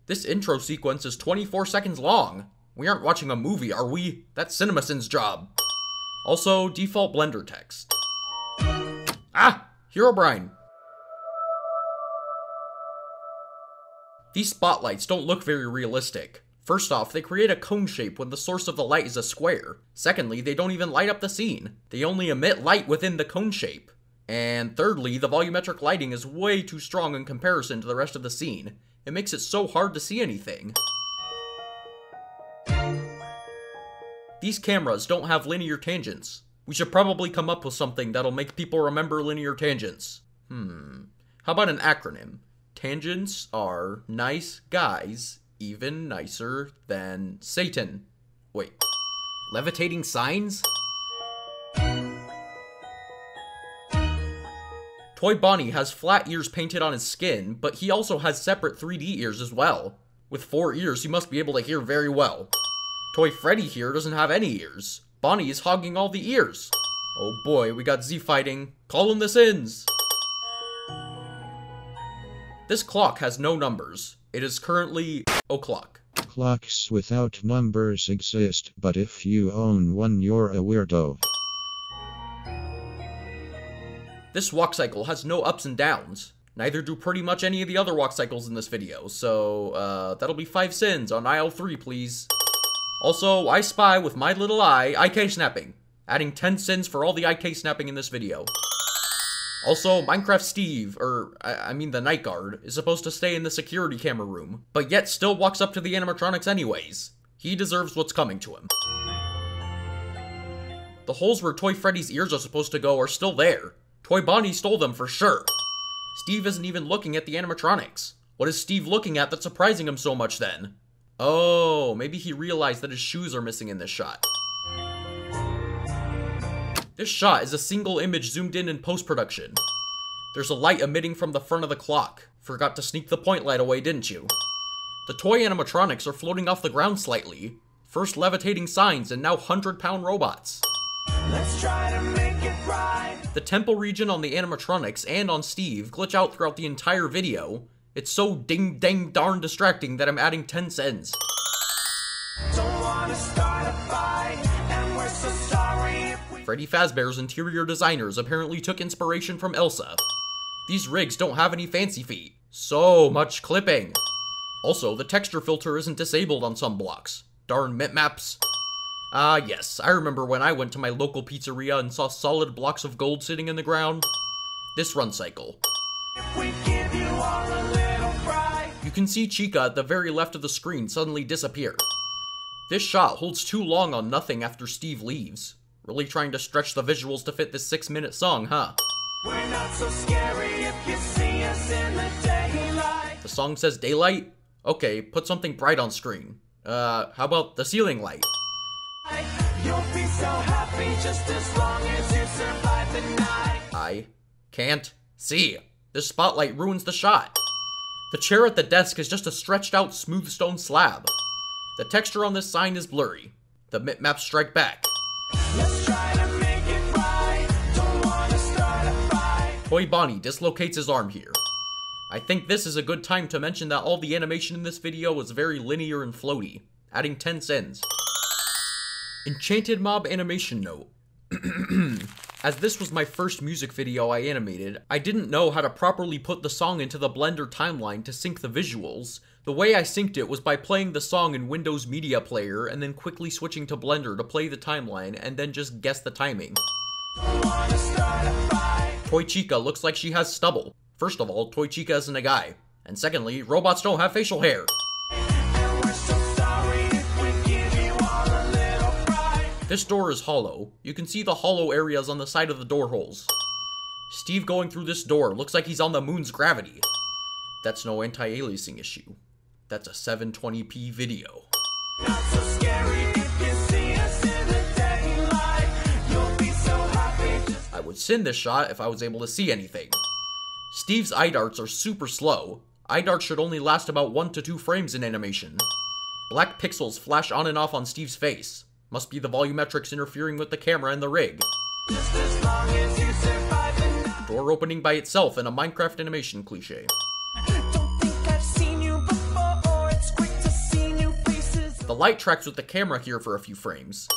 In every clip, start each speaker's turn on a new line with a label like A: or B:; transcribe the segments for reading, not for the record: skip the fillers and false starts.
A: This intro sequence is 24 seconds long. We aren't watching a movie, are we? That's CinemaSins' job. Also, default Blender text. Ah! Herobrine. These spotlights don't look very realistic. First off, they create a cone shape when the source of the light is a square. Secondly, they don't even light up the scene. They only emit light within the cone shape. And thirdly, the volumetric lighting is way too strong in comparison to the rest of the scene. It makes it so hard to see anything. These cameras don't have linear tangents. We should probably come up with something that'll make people remember linear tangents. How about an acronym? Tangents are nice guys, even nicer than Satan. Wait, levitating signs? Toy Bonnie has flat ears painted on his skin, but he also has separate 3D ears as well. With 4 ears, he must be able to hear very well. Toy Freddy here doesn't have any ears. Bonnie is hogging all the ears. Oh boy, we got Z fighting. Call in the sins! This clock has no numbers. It is currently o'clock.
B: Clocks without numbers exist, but if you own one, you're a weirdo.
A: This walk cycle has no ups and downs. Neither do pretty much any of the other walk cycles in this video, so, that'll be 5 sins on aisle 3, please. Also, I spy with my little eye IK snapping, adding 10 sins for all the IK snapping in this video. Also, Minecraft Steve, the night guard, is supposed to stay in the security camera room, but yet still walks up to the animatronics anyways. He deserves what's coming to him. The holes where Toy Freddy's ears are supposed to go are still there. Toy Bonnie stole them for sure. Steve isn't even looking at the animatronics. What is Steve looking at that's surprising him so much then? Oh, maybe he realized that his shoes are missing in this shot. This shot is a single image zoomed in post-production. There's a light emitting from the front of the clock. Forgot to sneak the point light away, didn't you? The toy animatronics are floating off the ground slightly. First levitating signs and now 100-pound robots. Let's try to make it right. The temple region on the animatronics and on Steve glitch out throughout the entire video. It's so ding-dang-darn distracting that I'm adding 10 cents. Don't wanna start a fight, and we're so sorry. Freddy Fazbear's interior designers apparently took inspiration from Elsa. These rigs don't have any fancy feet. So much clipping. Also, the texture filter isn't disabled on some blocks. Darn bitmaps. Yes, I remember when I went to my local pizzeria and saw solid blocks of gold sitting in the ground. This run cycle. You can see Chica at the very left of the screen suddenly disappear. This shot holds too long on nothing after Steve leaves. Really trying to stretch the visuals to fit this 6-minute song, huh? We're not so scary if you see us in the daylight. The song says daylight? Okay, put something bright on screen. How about the ceiling light? You'll be so happy just as long as you survive the night. I can't see. This spotlight ruins the shot. The chair at the desk is just a stretched out smooth stone slab. The texture on this sign is blurry. The bitmaps strike back. Let's try to make it right. Don't wanna start a fight. Toy Bonnie dislocates his arm here. I think this is a good time to mention that all the animation in this video is very linear and floaty, adding 10 cents. EnchantedMob animation note. As this was my first music video I animated, I didn't know how to properly put the song into the Blender timeline to sync the visuals. The way I synced it was by playing the song in Windows Media Player and then quickly switching to Blender to play the timeline and then just guess the timing. Toy Chica looks like she has stubble. First of all, Toy Chica isn't a guy. And secondly, robots don't have facial hair. This door is hollow. You can see the hollow areas on the side of the door holes. Steve going through this door looks like he's on the moon's gravity. That's no anti-aliasing issue. That's a 720p video. Not so scary if you see us in the daylight. You'll be so happy. I would sin this shot if I was able to see anything. Steve's eye darts are super slow. Eye darts should only last about 1 to 2 frames in animation. Black pixels flash on and off on Steve's face. Must be the volumetrics interfering with the camera and the rig. Just as long as you survive the night. Door opening by itself in a Minecraft animation cliche. Don't think I've seen you before, the light tracks with the camera here for a few frames.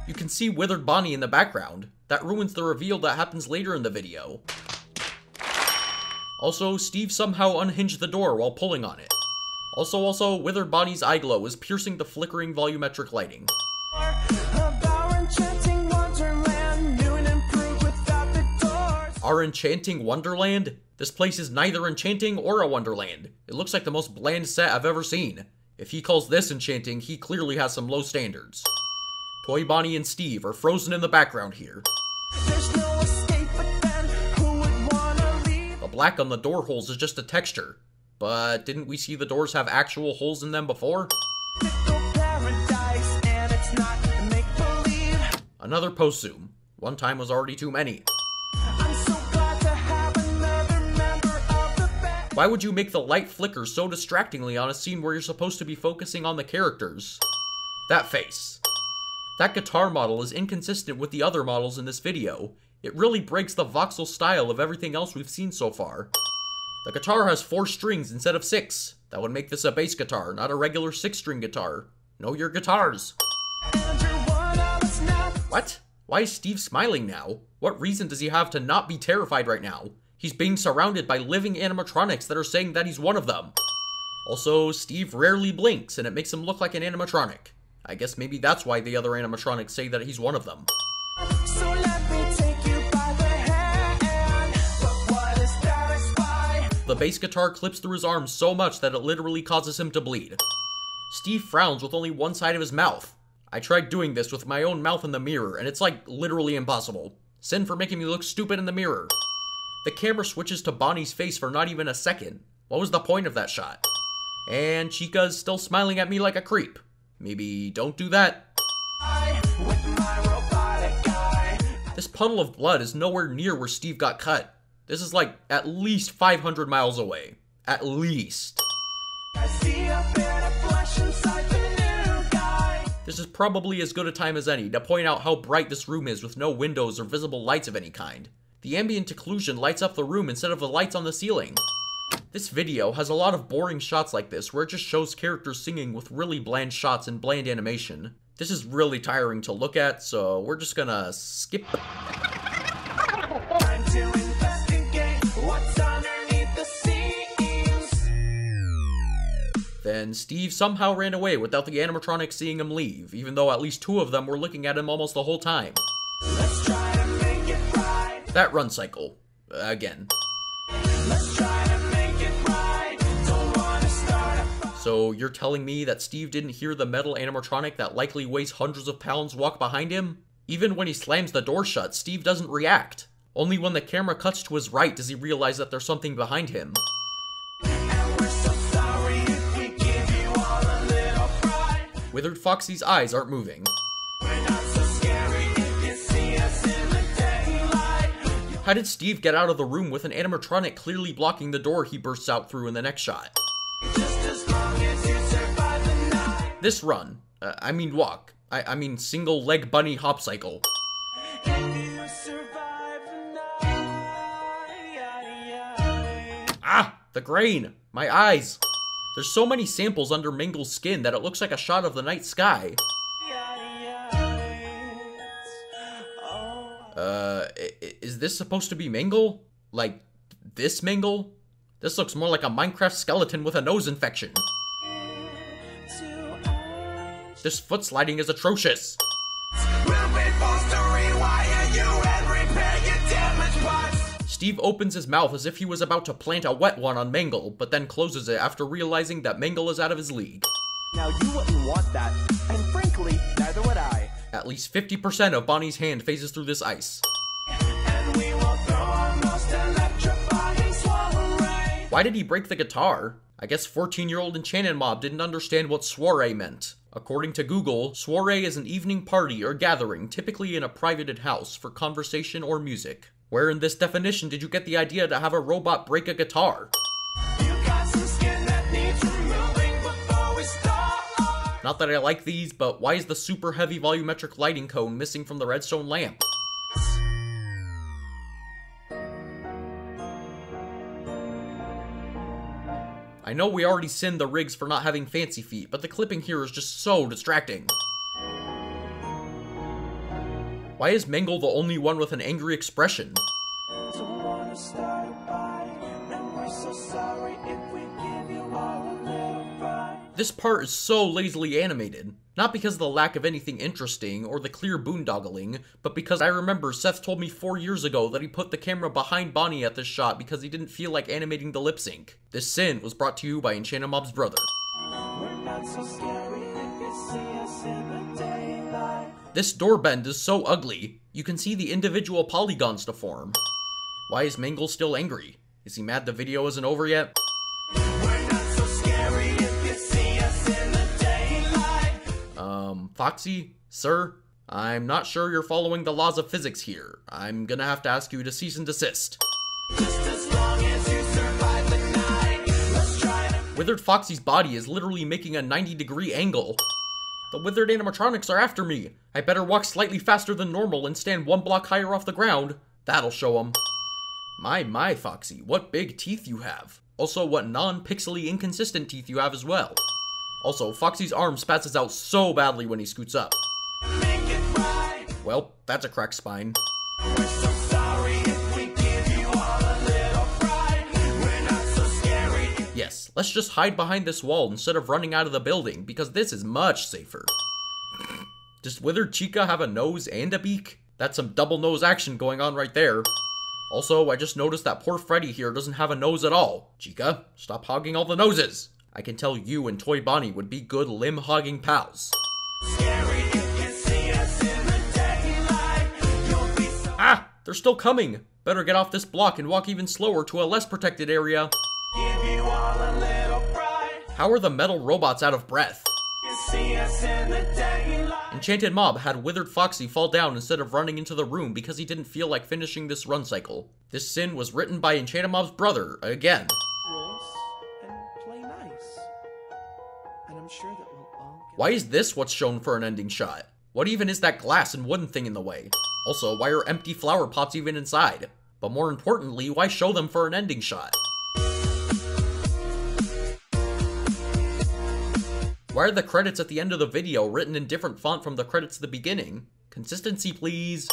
A: You can see Withered Bonnie in the background. That ruins the reveal that happens later in the video. Also, Steve somehow unhinged the door while pulling on it. Also, Withered Bonnie's eye glow is piercing the flickering volumetric lighting. Our enchanting wonderland? This place is neither enchanting or a wonderland. It looks like the most bland set I've ever seen. If he calls this enchanting, he clearly has some low standards. Toy Bonnie and Steve are frozen in the background here. The black on the door holes is just a texture. But didn't we see the doors have actual holes in them before? Another post-zoom. One time was already too many. Why would you make the light flicker so distractingly on a scene where you're supposed to be focusing on the characters? That face. That guitar model is inconsistent with the other models in this video. It really breaks the voxel style of everything else we've seen so far. The guitar has 4 strings instead of 6. That would make this a bass guitar, not a regular 6-string guitar. Know your guitars. What? Why is Steve smiling now? What reason does he have to not be terrified right now? He's being surrounded by living animatronics that are saying that he's one of them. Also, Steve rarely blinks, and it makes him look like an animatronic. I guess maybe that's why the other animatronics say that he's one of them.
C: So let me take you by the hand. But what is that I spy?
A: The bass guitar clips through his arm so much that it literally causes him to bleed. Steve frowns with only one side of his mouth. I tried doing this with my own mouth in the mirror, and it's like literally impossible. Sin for making me look stupid in the mirror. The camera switches to Bonnie's face for not even a second. What was the point of that shot? And Chica's still smiling at me like a creep. Maybe don't do that. This puddle of blood is nowhere near where Steve got cut. This is like at least 500 miles away. At least.
C: I see a bit of flesh inside the new guy.
A: This is probably as good a time as any to point out how bright this room is with no windows or visible lights of any kind. The ambient occlusion lights up the room instead of the lights on the ceiling. This video has a lot of boring shots like this where it just shows characters singing with really bland shots and bland animation. This is really tiring to look at, so we're just gonna skip.
C: Time to investigate what's underneath the scenes.
A: Then Steve somehow ran away without the animatronics seeing him leave, even though at least 2 of them were looking at him almost the whole time.
C: Let's try to make it right.
A: That run cycle. Again.
C: Let's try to make it right. Don't wanna start a fight.
A: So you're telling me that Steve didn't hear the metal animatronic that likely weighs hundreds of pounds walk behind him? Even when he slams the door shut, Steve doesn't react. Only when the camera cuts to his right does he realize that there's something behind him.
C: And we're so sorry if we give you all a little pride.
A: Withered Foxy's eyes aren't moving.
C: We're not so scary if you see us in the daylight.
A: How did Steve get out of the room with an animatronic clearly blocking the door he bursts out through in the next shot?
C: Just as long as you survive the night.
A: This run, I mean walk, I mean single leg bunny hop cycle.
C: And you survive the night.
A: Ah, the grain, my eyes. There's so many samples under Mingle's skin that it looks like a shot of the night sky. Is this supposed to be Mingle? Like, this Mingle? This looks more like a Minecraft skeleton with a nose infection. This foot sliding is atrocious.
C: We'll be forced to rewire you and repair your damaged parts.
A: Steve opens his mouth as if he was about to plant a wet one on Mangle, but then closes it after realizing that Mangle is out of his league.
D: Now you wouldn't want that, and frankly, neither would I.
A: At least 50% of Bonnie's hand phases through this ice.
C: And we will throw our most electrifying soiree.
A: Why did he break the guitar? I guess 14-year-old EnchantedMob didn't understand what soiree meant. According to Google, soiree is an evening party or gathering, typically in a privated house, for conversation or music. Where in this definition did you get the idea to have a robot break a guitar?
C: You got some skin that needs removing before we start.
A: Not that I like these, but why is the super heavy volumetric lighting cone missing from the redstone lamp? I know we already sinned the rigs for not having fancy feet, but the clipping here is just so distracting. Why is Mangle the only one with an angry expression?
C: Don't wanna start a fight, and we're so sorry if we give you all a little fright.
A: This part is so lazily animated. Not because of the lack of anything interesting or the clear boondoggling, but because I remember Seth told me 4 years ago that he put the camera behind Bonnie at this shot because he didn't feel like animating the lip sync. This sin was brought to you by EnchantedMob's brother.
C: We're not so scary if you see us in the daylight.
A: This door bend is so ugly, you can see the individual polygons to form. Why is Mangle still angry? Is he mad the video isn't over yet?
C: We're not so scary if you see us in the daylight.
A: Foxy? Sir? I'm not sure you're following the laws of physics here. I'm gonna have to ask you to cease and desist.
C: Just as long as you survive the night, let's try to.
A: Withered Foxy's body is literally making a 90-degree angle. The withered animatronics are after me. I better walk slightly faster than normal and stand 1 block higher off the ground. That'll show them. My, Foxy, what big teeth you have. Also, what non-pixely inconsistent teeth you have as well. Also, Foxy's arm spazzes out so badly when he scoots up.
C: Make it right.
A: Well, that's a cracked spine.
C: We're so sorry if we give you all a little fright. We're not so scary.
A: Yes, let's just hide behind this wall instead of running out of the building, because this is much safer. Does Withered Chica have a nose and a beak? That's some double nose action going on right there. Also, I just noticed that poor Freddy here doesn't have a nose at all. Chica, stop hogging all the noses. I can tell you and Toy Bonnie would be good limb-hogging pals.
C: Scary if you see us in the daylight. You'll be so.
A: Ah! They're still coming! Better get off this block and walk even slower to a less protected area.
C: Give you all a little fright.
A: How are the metal robots out of breath?
C: You see us in the daylight.
A: EnchantedMob had Withered Foxy fall down instead of running into the room because he didn't feel like finishing this run cycle. This sin was written by EnchantedMob's brother, again.
D: Rules and play nice. And I'm sure that we'll all get.
A: Why is this what's shown for an ending shot? What even is that glass and wooden thing in the way? Also, why are empty flower pots even inside? But more importantly, why show them for an ending shot? Why are the credits at the end of the video written in different font from the credits at the beginning? Consistency, please.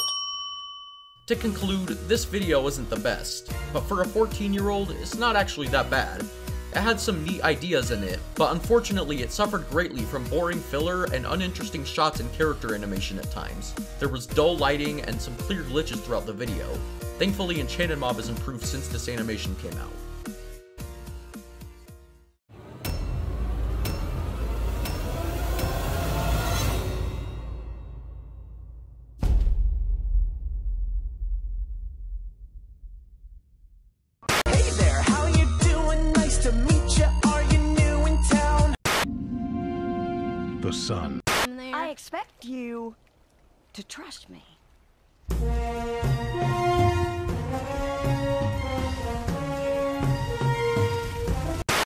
A: To conclude, this video isn't the best, but for a 14-year-old, it's not actually that bad. It had some neat ideas in it, but unfortunately it suffered greatly from boring filler and uninteresting shots and character animation at times. There was dull lighting and some clear glitches throughout the video. Thankfully, EnchantedMob has improved since this animation came out.
C: Hey there, how you doing? Nice to meet you. Are you new in town?
E: The sun.
F: I expect you to trust me.